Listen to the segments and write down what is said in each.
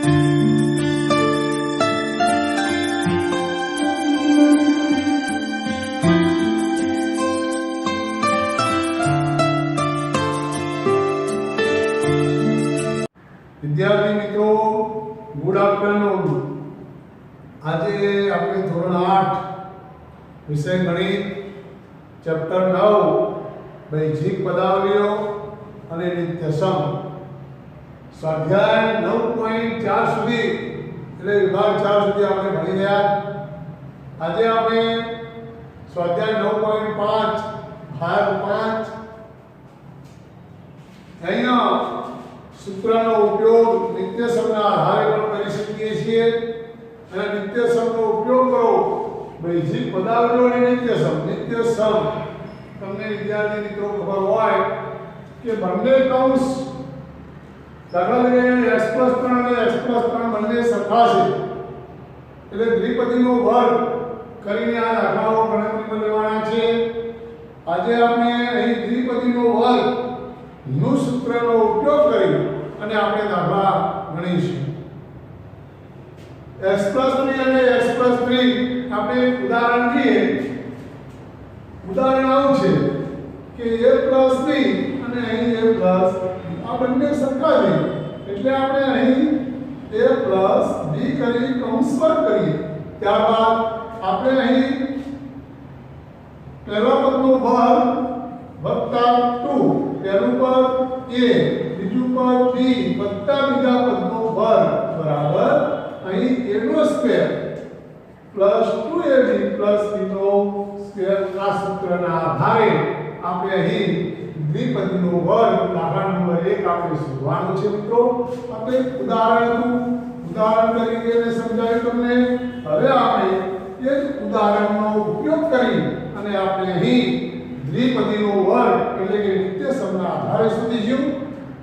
विद्यार्थी मित्रों, good afternoon. आज अपने धोरण 8 विषय गणित चैप्टर 9 बैजिक पदावलीओ અને નિત્યસમ સ્વાધ્યાય 9.4 સુધી એટલે વિભાગ 4 સુધી આપણે ભણી ગયા। આજે આપણે સ્વાધ્યાય 9.5 ભાગ 5 અહીંયા सूत्रનો ઉપયોગ નિત્યસમના આધારે પણ કરી શકીએ છીએ અને નિત્યસમનો ઉપયોગ કરો બેઝિક પદાવલીઓ અને નિત્યસમ તમને વિદ્યાર્થી મિત્રો ખબર હોય કે બંને કૌંસ દાખલા તરીકે x+3 અને x+3 બંને સરખા છે એટલે દ્વિપદીનો વર્ગ કરીને આ દાખલાઓ ગણતરીમાં લેવાના છે। આજે આપણે અહીં દ્વિપદીનો વર્ગ નું સૂત્રનો ઉપયોગ કરી અને આપણે દાખલા ગણીશું। x+3 અને x+3 આપણે ઉદાહરણ લઈએ। ઉદાહરણ આવું છે કે a+b અને અહીં a+, આ બંને સરખા છે એટલે આપણે અહીં a+b કરી કૌંસ વર્ગ કરીએ। ત્યારબાદ આપણે અહીં પહેલા પદનો વર્ગ વત્તા 2, પહેલું પદ a, બીજું પદ b વત્તા બીજા પદનો વર્ગ બરાબર અહીં a નો square plus 2ab plus b નો સ્ક્વેર। આ સૂત્રના આધારે આપણે અહીં દ્વિપદીનો વર્ગ દાખલા નંબર 1 આપણે શોધવાનો છે। મિત્રો આપણે ઉદાહરણ તરીકે સમજાવ્યું તમને। હવે આપણે એ જ ઉદાહરણનો ઉપયોગ કરી અને આપણે અહીં દ્વિપદીનો વર્ગ એટલે કે નિત્યસમના આધારે શોધીશું।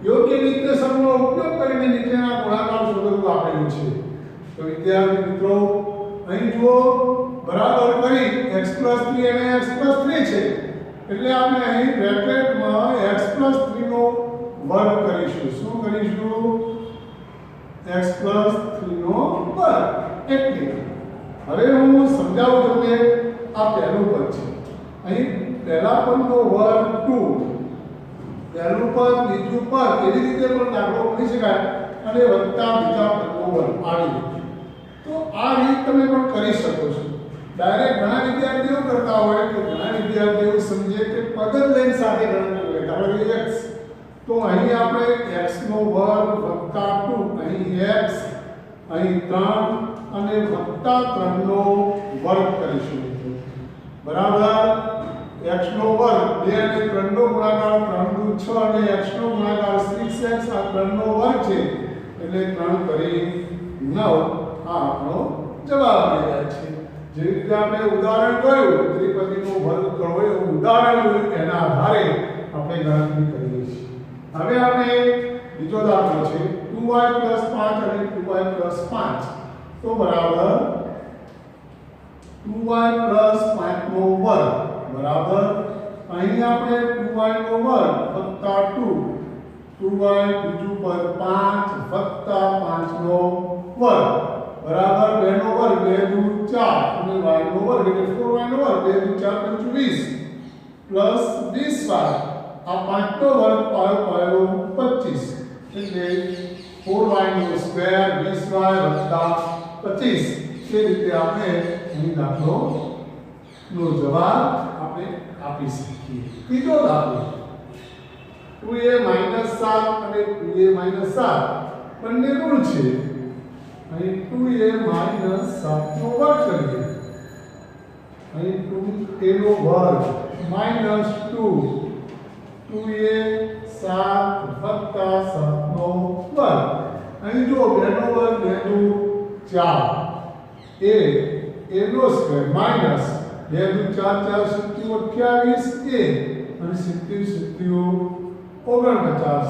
યોગ્ય નિત્યસમનો ઉપયોગ કરીને નીચેના ગુણાકાર શોધવું આપેલું છે। તો વિદ્યાર્થી મિત્રો અહીં જુઓ બરાબર કરી x+3 અને x+3 છે એટલે આપણે અહીં બ્રેકેટમાં x+3 નો વર્ગ કરીશું। શું કરીશું? x+3 નો વર્ગ એટલે હવે હું સમજાવું તમને। આ પહેલું પદ છે, અહીં પહેલા પદનો વર્ગ 2, પહેલું પદ બીજું પદ એવી રીતે પણ દાખલો કરી શકાય અને વત્તા બીજા પદનો વર્ગ આવી રીતે। તો આ રીત તમે પણ કરી શકો છો। ડાયરેક્ટ ઘણા વિદ્યાર્થીઓ કરતા હોય કે ઘણા વિદ્યાર્થીઓ સમજે કે પદ જ લઈને સાથે ગણતરી કરે। ધારો કે x, તો અહીં આપણે x નો વર્ગ વત્તા 2, અહીં x, અહીં 3 અને વત્તા 3 નો વર્ગ કરીશું બરાબર। x નો વર્ગ 2 અને 3 નો ગુણાકાર 3 દુ 6 અને x નો ગુણાકાર 6x આ 3 નો વર્ગ છે એટલે 3 કરી 9 આ આપણો જવાબ આવી જાય છે। જે રીતે આપણે ઉદાહરણ જોયું ત્રિપદીનો વર્ગ કરવો એવું ઉદાહરણ જોયું એના આધારે આપણે ગણતરી કરીએ છીએ। હવે આપણે બીજો દાખલો છે 2y + 5 અને 2y + 5 તો બરાબર 2y + 5 નો વર્ગ બરાબર અહીં આપણે 2y નો વર્ગ વત્તા 2, 2y બીજું પદ 5 વત્તા 5 નો વર્ગ બરાબર 2 નો વર્ગ 2 દુ 4 અને y નો વર્ગ એટલે 4y નો વર્ગ 2 દુ 4 = 20 પ્લસ 20y આ 5 નો વર્ગ પાયો 25 એટલે 4y નો સ્ક્વેર 20y વત્તા 25 એ રીતે આપણે અહીં દાખલો નો જવાબ આપણે આપી શકીએ। ત્રીજો દાખલો 2a - 7 અને 2a - 7 બંને ઋણ છે। અહીં 2a - 7 નો વર્ગ કરીએ। અહીં 2a નો વર્ગ -2 2a 7 વત્તા 7 નો વર્ગ અહીં જો 2 નો વર્ગ 2 દુ 4 a નો સ્ક્વેર માઈનસ 2 દુ 4 4 = 28 a અને 70 49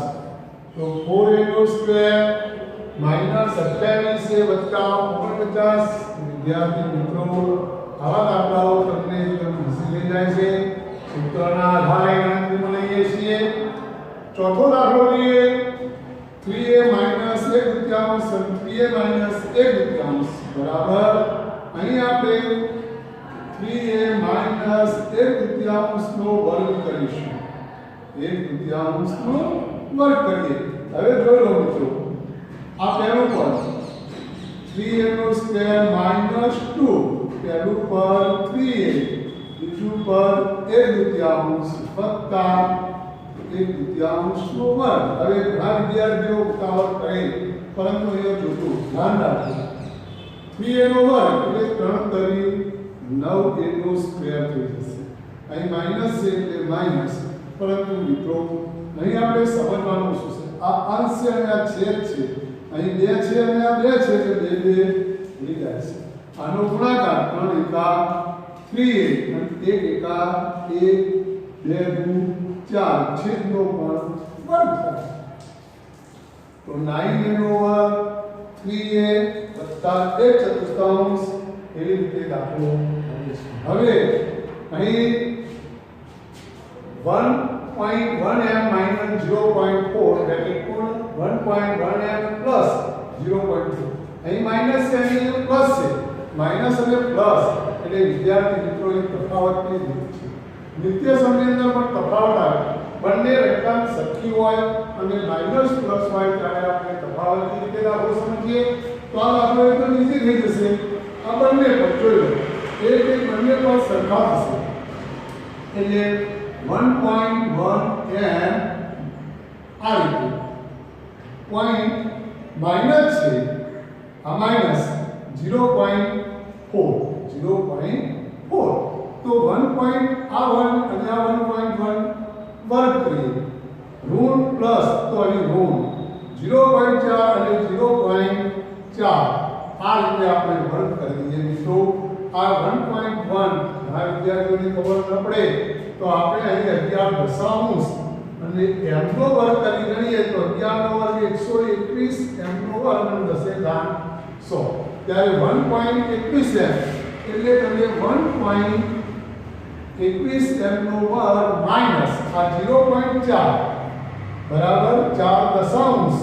તો 4a નો સ્ક્વેર માઈનસ 28a વત્તા 49। વિદ્યાર્થી મિત્રો આવા દાખલાઓ તમને એકદમ હસી લઈ જાય છે। સૂત્રના આધારે ગણતરીમાં લઈએ છીએ। ચોથો દાખલો લઈએ 3a - a 1/3 અને 3a - 1/3 બરાબર અહીં આપણે 3a - 1/3 નો વર્ગ કરીશું 1/3 નો વર્ગ કરીએ હવે જોઈ લો મિત્રો આ પહેલું પદ 3a નો સ્ક્વેર -2 પહેલું પદ 3a બીજું પદ 1/3 વત્તા 1/3 નો વર્ગ હવે ઘણા વિદ્યાર્થીઓ ઉતાવળ કરે પરંતુ અહીંયા જોજો ધ્યાન રાખજો 3a નો વર્ગ એટલે 3 * 9a નો સ્ક્વેર થઈ જશે અહીં માઈનસ છે એટલે માઈનસ પરંતુ મિત્રો અહીં આપણે સમજવાનું શું છે આ અંશ છે અને આ છેદ છે અહીં 2 છે અને આ 2 છે એટલે 2 ભૂલી જાય છે આનો ગુણાકાર 3 એકા 3a અને 1 એકા 1 2 દુ 4 છેદનો પણ વર્ગ થાય તો 9a નો વર્ગ 3a વત્તા 1/4 એવી રીતે દાખલો હવે અહીં 1.1m - 0.4 બ્રેકેટ પૂર્ણ 1.1m પ્લસ 0.4 અહીં માઈનસ છે અહીં પ્લસ છે માઈનસ અને પ્લસ એટલે વિદ્યાર્થી મિત્રો એક તફાવતની રીત છે નિત્ય સમયની અંદર પણ તફાવત આવે બંને રેખાંશ સરખી હોય અને માઈનસ પ્લસ હોય ત્યારે આપણે તફાવતની રીતે દાખલો સમજીએ તો આ દાખલો એકદમ ઈઝી થઈ જશે આ બંને પર જોઈ લો એક બંને પર સરખા થશે એટલે 1.1m આ રીતે પોઈન્ટ માઈનસ છે આ માઈનસ 0.4 તો 1 પોઈન્ટ આ 1 અને આ 1.1 વર્ગ કરીએ ઋણ પ્લસ તો અહીં ઋણ 0.4 અને 0.4 આ રીતે આપણે વર્ગ કરી દઈએ મિત્રો આ 1.1 ઘણા વિદ્યાર્થીઓને ખબર ન પડે તો આપણે અહીં 11 દશાંશ અને m નો વર્ગ કરી ગણીએ તો 11 નો વર્ગ 121 m નો વર્ગ અને 10 ઘાત 100 ત્યારે 1.21m એટલે તમે 1.21m નો વર્ગ માઈનસ આ 0.4 બરાબર 4 દશાંશ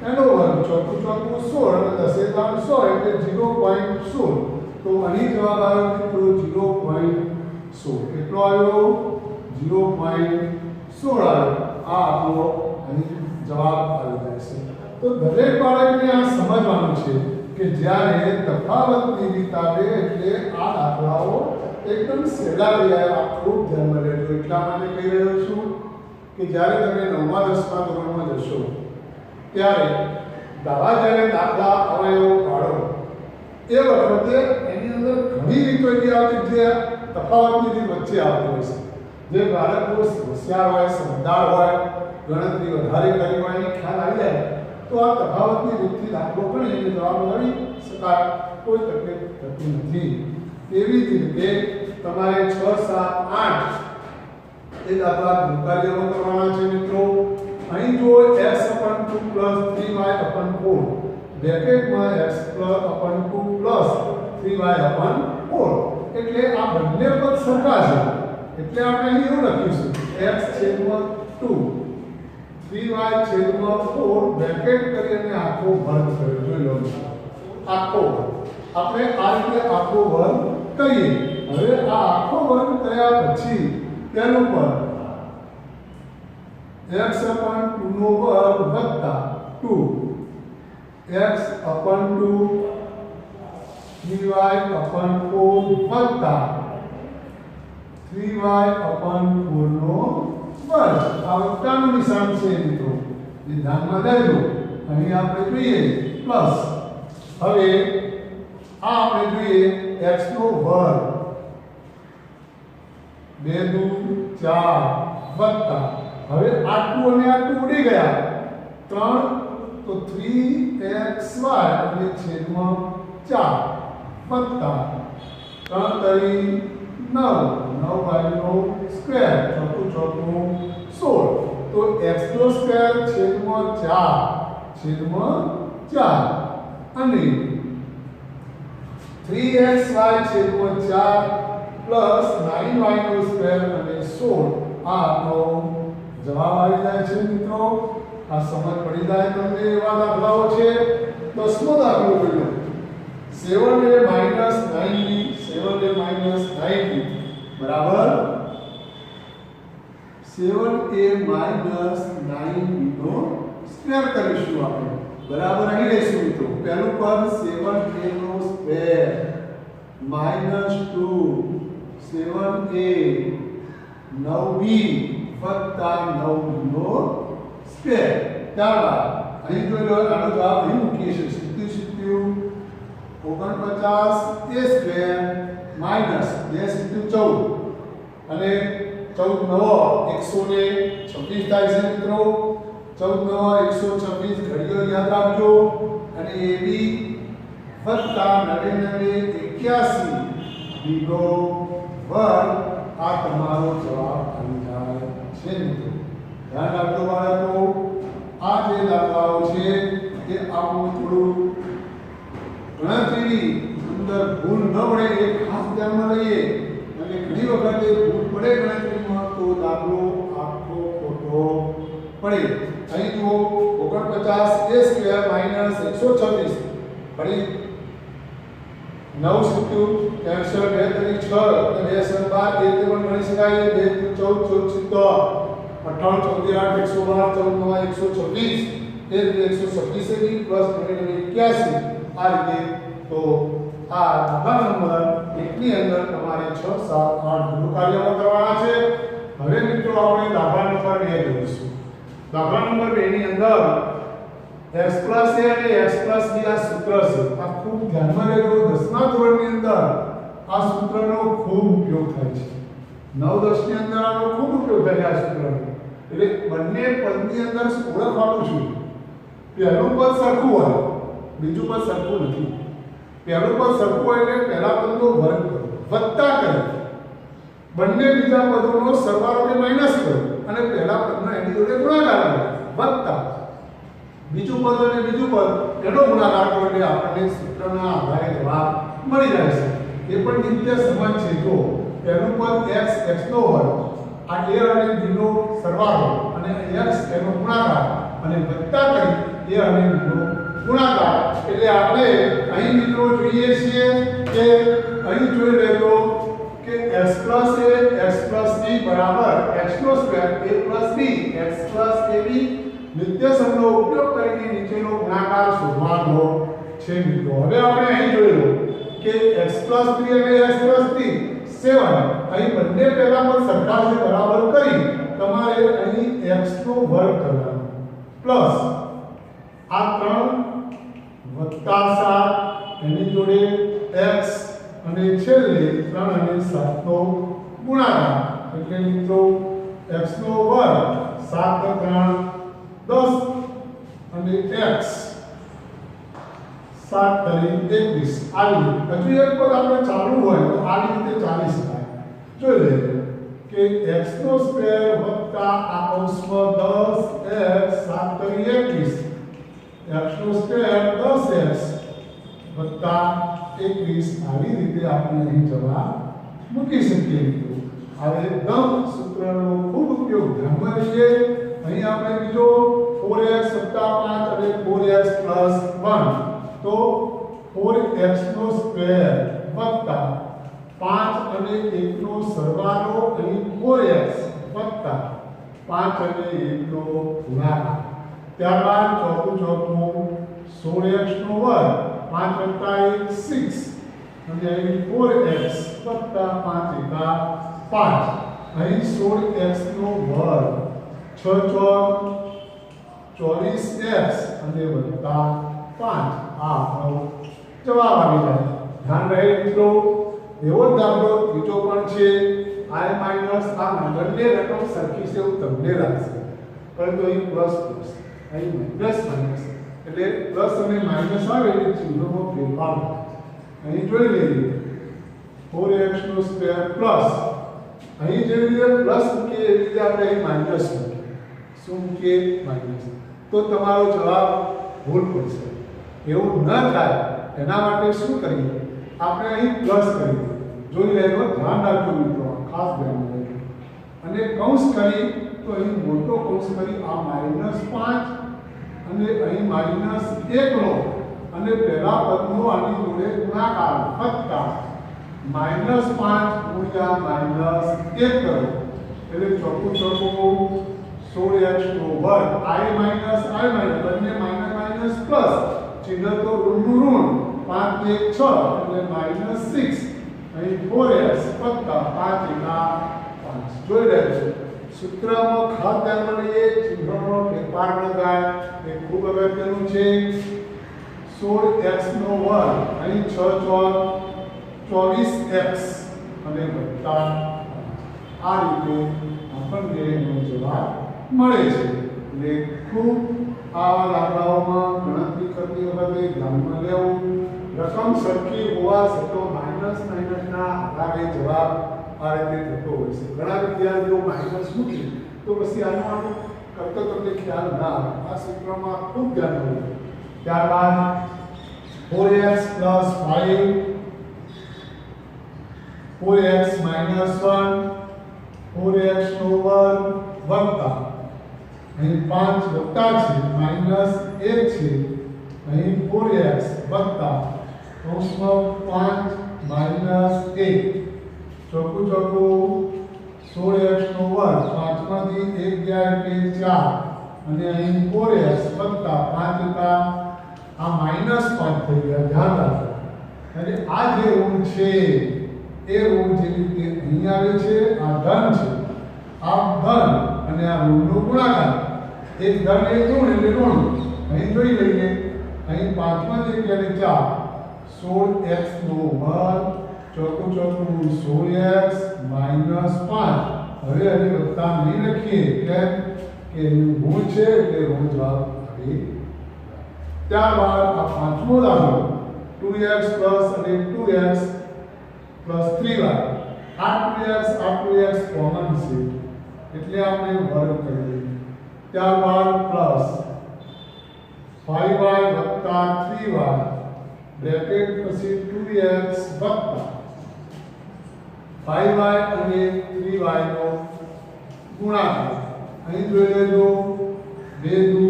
એનો વર્ગ ચોકું 16 અને 10 ઘાત 100 એટલે 0.16 તો અહીં જવાબ આવ્યો મિત્રો 0.16 કેટલો આવ્યો 0.16 આવ્યો આ આપણો અહીં જવાબ આવી જાય છે તો દરેક બાળકને આ સમજવાનું છે કે જ્યારે તફાવતની રીત આવે એટલે આ દાખલાઓ એકદમ સહેલા થઈ જાય આ ખૂબ ધ્યાનમાં લેજો એટલા માટે કહી રહ્યો છું કે જ્યારે તમે 9મા 10મા ધોરણમાં જશો ત્યારે જ્યારે દાખલા અવયવો પાડો એ વખતે એની અંદર ઘણી રીતો એવી આવતી જે તફાવતની રીત વચ્ચે આવતી હોય છે જે બાળકો હોશિયાર હોય સમજદાર હોય ગણતરી વધારે કરી હોય એને ખ્યાલ આવી જાય તો આ તફાવતની રીતથી દાખલો ગણી અને જવાબ લાવી શકાય કોઈ તકલીફ થતી નથી એવી જ રીતે તમારે 6 7 8 એ દાખલા ગુણકાર્યમાં કરવાના છે મિત્રો અહીં જો x/2 3y/4 બ્રેકેટમાં x/2 3y/4 એટલે આ બંને પદ સરખા છે એટલે આપણે અહીં એવું લખીશું x/2 3y/4 બ્રેકેટ કરીને આખો વર્ગ કર્યો જોઈ લો આખો આપણે આ રીતે આખો વર્ગ કરીએ હવે આ આખો વર્ગ કર્યા પછી તેનું પદ x/2 નો વર્ગ વત્તા 2 x/2 3y/4 વત્તા 3y/4 નો વર્ગ આ વત્તાનું નિશાન છે મિત્રો એ ધ્યાનમાં લેજો અહીં આપણે જોઈએ પ્લસ હવે આ આપણે જોઈએ x નો વર્ગ 2 દુ 4 વત્તા હવે આ 2 અને આ 2 ઉડી ગયા 3 તો 3xy એટલે છેદમાં 4 વત્તા 3 તરી 9 નો સ્ક્વેર ચોકું 16 તો x નો સ્ક્વેર છેદમાં 4 અને 3xy છેદમાં 4 પ્લસ 9y નો સ્ક્વેર અને 16 આ આપણો જવાબ આવી જાય છે મિત્રો આ સમજ પડી જાય તમને એવા દાખલાઓ છે. 10મો દાખલો જોઈ લો. 7a minus 9b, 7a minus 9b બરાબર 7a minus 9b નો સ્ક્વેર કરીશું આપણે. બરાબર અહીં લઈશું મિત્રો. પહેલું પદ 7a નો સ્ક્વેર minus 2 7a 9b વત્તા 9b નો સ્ક્વેર. ત્યારબાદ અહીં જોઈ લો આનો જવાબ અહીં મૂકીએ છીએ 49 a સ્ક્વેર માઈનસ 2 14 અને 14 નવો 126 થાય છે મિત્રો. 14 નવો 126 ઘડીઓ યાદ રાખજો. અને ab વત્તા 99 81 બીનો વર્ગ આ તમારો જવાબ આવી જાય છે મિત્રો. ધ્યાન રાખજો બાળકો. આ જે દાખલાઓ છે એ આપણું થોડું ગણતરીની અંદર ભૂલ ન પડે એ ખાસ ધ્યાનમાં લઈએ. અને ઘણી વખત એ ભૂલ પડે ગણતરીમાં તો દાખલો આખો ખોટો પડે. અહીં જુઓ 49 a સ્ક્વેર માઈનસ 126 ફરી 9 × 63 2 તરી 6 અને 2 × 12 એ પણ ગણી શકાય. 2 × 14 14 17 98 112 14 9 126 એ રીતે 126 પ્લસ 81 આ રીતે. તો આ દાખલા નંબર 1 ની અંદર તમારે 6 7 8 ગુણ કાર્યો કરવાના છે. હવે મિત્રો આપણે દાખલા નંબર 2 જોઈશું. દાખલા નંબર 2 ની અંદર x + a અને x + b આ સૂત્ર છે. આ ખૂબ ધ્યાનમાં લેજો. 10મા ધોરણની અંદર આ સૂત્રનો ખૂબ ઉપયોગ થાય છે. 9 10 ની અંદર આનો ખૂબ ઉપયોગ થાય છે આ સૂત્રનો. એટલે બંને પદની અંદર ઓળખવાનું છે. પહેલું પદ સરખું હોય, બીજું પદ સરખું નથી. પહેલું પદ સરખું હોય એટલે પહેલા પદનો વર્ગ કરો, વત્તા કરો. બંને બીજા પદોનો સરવાળો કે માઈનસ કરો અને પહેલા પદનો એની જોડે ગુણાકાર કરો, વત્તા બીજું પદ અને બીજું પદ એનો ગુણાકાર કરો એટલે આપણને સૂત્રના આધારે જવાબ મળી જાય છે. એ પણ નિત્ય સમજ છે. તો પહેલું પદ x x નો વર્ગ, આ a અને b નો સરવાળો અને x એનો ગુણાકાર અને વત્તા કરી a અને b નો ગુણાકાર. એટલે આપણે અહીં મિત્રો જોઈએ છીએ કે અહીં જોઈ લેજો કે x + a x + b બરાબર x નો square a + b x + ab નિત્ય સમનો ઉપયોગ કરીને નીચેનો ગુણાકાર શોધવાનો છે મિત્રો. હવે આપણે અહીં જોઈ લો કે x + 3 અને x + 3 7 અહીં બંને પહેલા પર સરખા છે બરાબર કરી તમારે અહીં x નો વર્ગ કરવાનો પ્લસ આ 3 વત્તા 7 એની જોડે x અને છેલ્લે 3 અને 7 નો ગુણાકાર એટલે મિત્રો x નો વર્ગ 7 × 3 10 અને x 7 તરી 21 આવી. હજુ એક પદ આપણે ચાલુ હોય તો આવી રીતે ચાલી શકાય. જોઈ લેજો કે x નો સ્ક્વેર વત્તા આ કૌંસમાં 10x 7 તરી 21 x નો સ્ક્વેર 10x વત્તા 21 આવી રીતે આપણે અહીં જવાબ મૂકી શકીએ મિત્રો. હવે એકદમ સૂત્રનો ખૂબ ઉપયોગ ધ્યાનમાં લઈએ. અહીં આપણે બીજો 4x + 5 અને 4x + 1 તો 4x નો સ્ક્વેર વત્તા 5 અને 1 નો સરવાળો અહીં 4x વત્તા 5 અને 1 નો ગુણાકાર. ત્યારબાદ ચોથું 16x નો વર્ગ 5 + 1 6 અને અહીં 4x વત્તા 5 × 5 અહીં 16x નો વર્ગ 6 × 24x અને વત્તા 5 આ આપણો જવાબ આવી જાય. ધ્યાન રહે મિત્રો. એવો જ દાખલો બીજો પણ છે. i માઈનસ આ બંને રકમ સરખી છે એવું તમને લાગશે પરંતુ અહીં પ્લસ પ્લસ અહીં માઈનસ માઈનસ એટલે પ્લસ અને માઈનસ આવે એટલે ચિહ્નોમાં ફેરફાર થાય. અહીં જોઈ લઈએ 4x નો સ્ક્વેર પ્લસ અહીં જેવી રીતે પ્લસ મૂકીએ એવી રીતે આપણે અહીં માઈનસ મૂકીએ. શું મૂકીએ? માઈનસ. તો તમારો જવાબ ભૂલ પડશે. એવું ન થાય એના માટે શું કરીએ? આપણે અહીં પ્લસ કરીએ. જોઈ લેજો. ધ્યાન રાખજો મિત્રો, ખાસ ધ્યાન રાખજો. અને કૌંસ કરી તો અહીં મોટો કૌંસ કરી આ -5 અને અહીં -1 લો અને પહેલા પદનો આની જોડે ગુણાકાર વત્તા -5 ગુણ્યા -1 કરો એટલે ચોખ્ખું 16x નો વર્ગ i માઈનસ બંને માઈનસ પ્લસ ચિહ્ન તો ઋણનું ઋણ 5 1 6 એટલે -6 અહીં 4x વત્તા 5 એકા 5 જોઈ રહ્યા છો સૂત્રમાં ખાસ ધ્યાનમાં લઈએ ચિહ્નનો ફેરફાર ન થાય એ ખૂબ અગત્યનું છે 16x નો વર્ગ અહીં 6 4 24x અને વત્તા આ રીતે આપણને એનો જવાબ મળે છે એટલે ખૂબ આવા દાખલાઓમાં ગણતરી કરતી વખતે ધ્યાનમાં લેવું રકમ સરખી હોવા છતાં માઇનસ માઇનસના આધારે જવાબ આ રીતે થતો હોય છે ઘણા વિદ્યાર્થીઓ માઇનસ મૂકે તો પછી આનો કરતો તમને ખ્યાલ ના આવે આ સૂત્રમાં ખૂબ ધ્યાન રાખવું ત્યારબાદ 4x 5 4x - 1 4x નો વર્ગ વત્તા અહીં 5 વત્તા છે -1 છે અહીં 4x વત્તા કૌંસમાં 5 - 1 ચોખ્ખું 16x નો વર્ગ 5 માંથી 1 ગયા એટલે 4 અને અહીં 4x વત્તા 5 એકા આ -5 થઈ ગયા ધ્યાન રાખો અને આ જે ઋણ છે એ ઋણ જે રીતે અહીં આવે છે આ ધન છે આ ધન અને આ ઋણનો ગુણાકાર એક ધન એક ઋણ એટલે ઋણ અહીં જોઈ લઈએ અહીં 5 માંથી 1 એટલે 4 16x નો વર્ગ ચોખ્ખું 16x - 5 હવે અહીં વત્તા નહીં લખીએ કેમ કે એનું ઋણ છે એટલે ઋણ જવાબ આવે ત્યારબાદ આ પાંચમો દાખલો 2x અને 2x + 3y આ 2x કોમન છે એટલે આપણે વર્ગ કરીએ ત્યારબાદ પ્લસ 5y + 3y બ્રેકેટ પછી 2x વત્તા 5y અને 3y નો ગુણાકાર અહીં જોઈ લેજો 2 દુ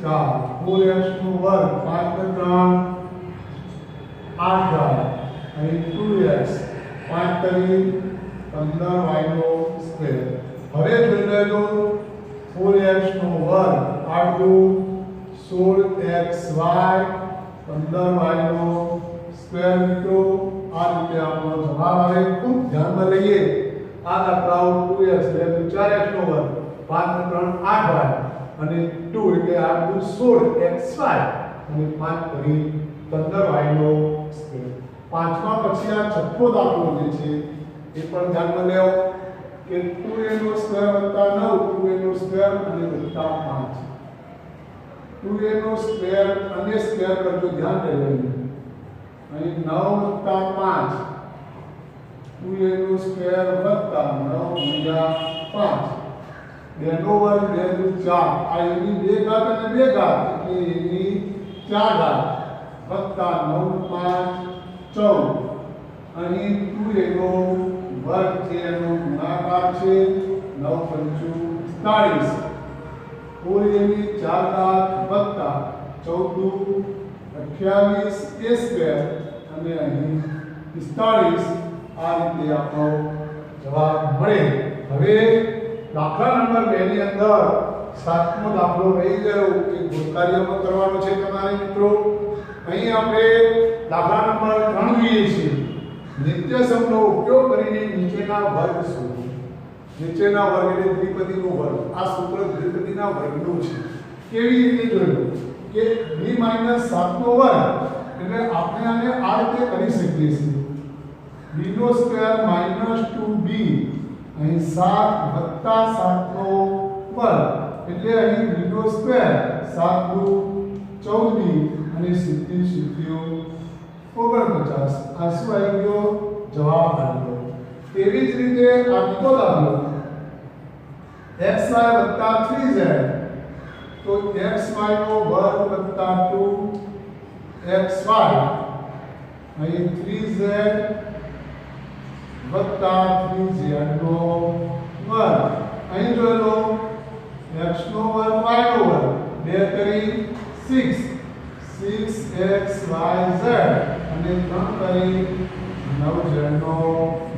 4 4x નો વર્ગ 5 ને 3 8y અહીં 2x 5 તરી 15y નો સ્ક્વેર હવે જોઈ લેજો 4x નો વર્ગ 8 દુ 16xy 15y નો સ્ક્વેર મિત્રો આ રીતે આપણો જવાબ આવે ખૂબ ધ્યાનમાં લઈએ આ દાખલાઓ 2x એટલે 4x નો વર્ગ 5 ને 3 8y અને 2 એટલે 8 દુ 16xy અને 5 તરી 15y નો સ્ક્વેર પાંચમા પછી આ છઠ્ઠો દાખલો જે છે એ પણ ધ્યાનમાં લેવો કે 2a નો સ્ક્વેર વત્તા 9 2a નો સ્ક્વેર અને વત્તા 5 2a નો સ્ક્વેર અને સ્ક્વેર કરજો ધ્યાન દેવાનું અહીં 9 વત્તા 5 2a નો સ્ક્વેર વત્તા 9 ગુણ્યા 5 બેનો વર્ગ 2 દુ 4 આ એની 2 ઘાત અને 2 ઘાત એટલે એની 4 ઘાત વત્તા 9 5 14 અહીં 2a નો વર્ગ છે એનો ગુણાકાર છે 9 પંચું 47 4a ની 4 ઘાત વત્તા 14 28 a સ્ક્વેર અને અહીં 45 આ રીતે આપણો જવાબ મળે હવે દાખલા નંબર 2 ની અંદર સાતમો દાખલો રહી ગયો કે ગુણકાર્યમાં કરવાનો છે તમારે મિત્રો અહીં આપણે દાખલા નંબર 3 જોઈએ છીએ નિત્ય સમનો ઉપયોગ કરીને નીચેના વર્ગ શોધો નીચેના વર્ગ એટલે દ્વિપદીનો વર્ગ આ સૂત્ર દ્વિપદીના વર્ગનું છે કેવી રીતે જોયું કે b - 7 નો વર્ગ એટલે આપણે આને આ રીતે કરી શકીએ છીએ b નો સ્ક્વેર -2b અહીં 7 વત્તા 7 નો વર્ગ એટલે અહીં b નો સ્ક્વેર 7 દુ 14 અને 70 49 આ શું આવી ગયો જવાબ આવી ગયો તેવી જ રીતે આ બીજો દાખલો xy + 3z તો xy નો વર્ગ + 2xy અહીં 3z + 3z નો વર્ગ અહીં જોઈ લો x નો વર્ગ y નો વર્ગ 2 કરી 6 6x y z અને 3 કરી 9z નો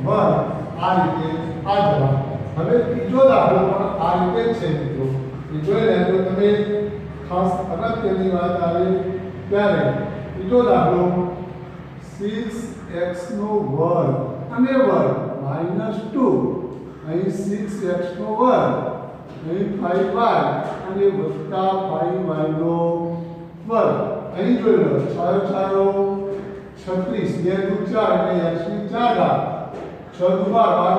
વર્ગ આ રીતે આ જવાબ હવે ત્રીજો દાખલો પણ આ રીતે છે મિત્રો એ જોઈ લેજો તમે ખાસ અગત્યની વાત આવે ત્યારે ત્રીજો દાખલો 6x નો વર્ગ અને વર્ગ -2 અહીં 6x નો વર્ગ અહીં 5y અને વત્તા 5y નો વર્ગ અહીં જોઈ લો 6 છાયો 36 2 દુ 4 એટલે x ની 4 ઘાત 6 દુ 12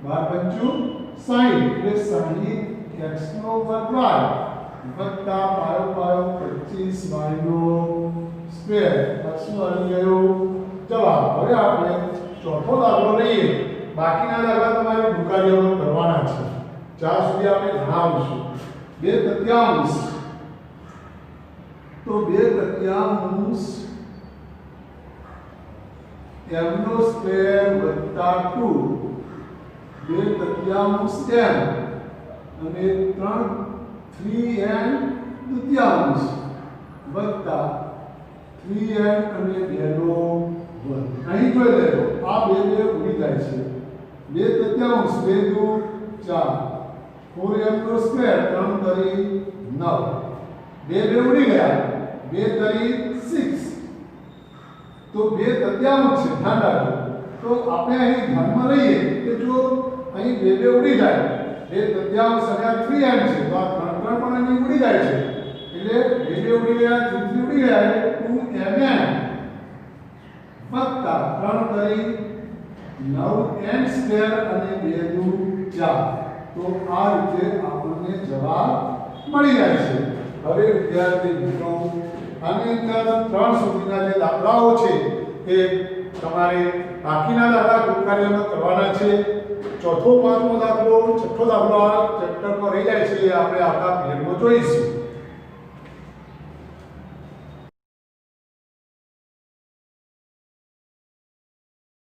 12 પંચું 60 એટલે 60x નો વર્ગ y વત્તા પાયો પાયો 25y નો સ્ક્વેર શું આવી ગયો જવાબ હવે આપણે ચોથો દાખલો લઈએ બાકીના દાખલા તમારે ભૂકારીઓમાં કરવાના છે જ્યાં સુધી આપણે જણાવીશું 2 તૃતીયાંશ તો 2 તૃતીયાંશ m નો સ્ક્વેર વત્તા 2 2 તૃતીયાંશ m અને 3n તૃતીયાંશ વત્તા 3n અને 2 નો વર્ગ અહીં જોઈ લેજો આ બે ઉડી જાય છે 2 તૃતીયાંશ 2 દુ 4 4m નો સ્ક્વેર 3 કરી 9 2 ઉડી ગયા 2 કરી 6 તો 2 તૃતીયાંશ છે ધ્યાન રાખજો તો આપણે અહીં ધ્યાનમાં લઈએ કે જો અહીં 2 ઉડી જાય 2 તૃતીયાંશ અને 3n છે તો આ 3 પણ અહીં ઉડી જાય છે એટલે 2 ઉડી ગયા 3 ઉડી ગયા એટલે 2mn વત્તા 3 કરી 9n સ્ક્વેર અને 2 દુ 4 તો આ રીતે આપણને જવાબ મળી જાય છે હવે વિદ્યાર્થી મિત્રો આની અંદર 3 સુધીના જે દાખલાઓ છે તે તમારે બાકીના દાખલા ભૂતકાળમાં કરવાના છે ચોથો પાંચમો દાખલો છઠ્ઠો દાખલો આ ચેપ્ટરમાં રહી જાય છે એ આપણે આપણા પીરિયડમાં જોઈશું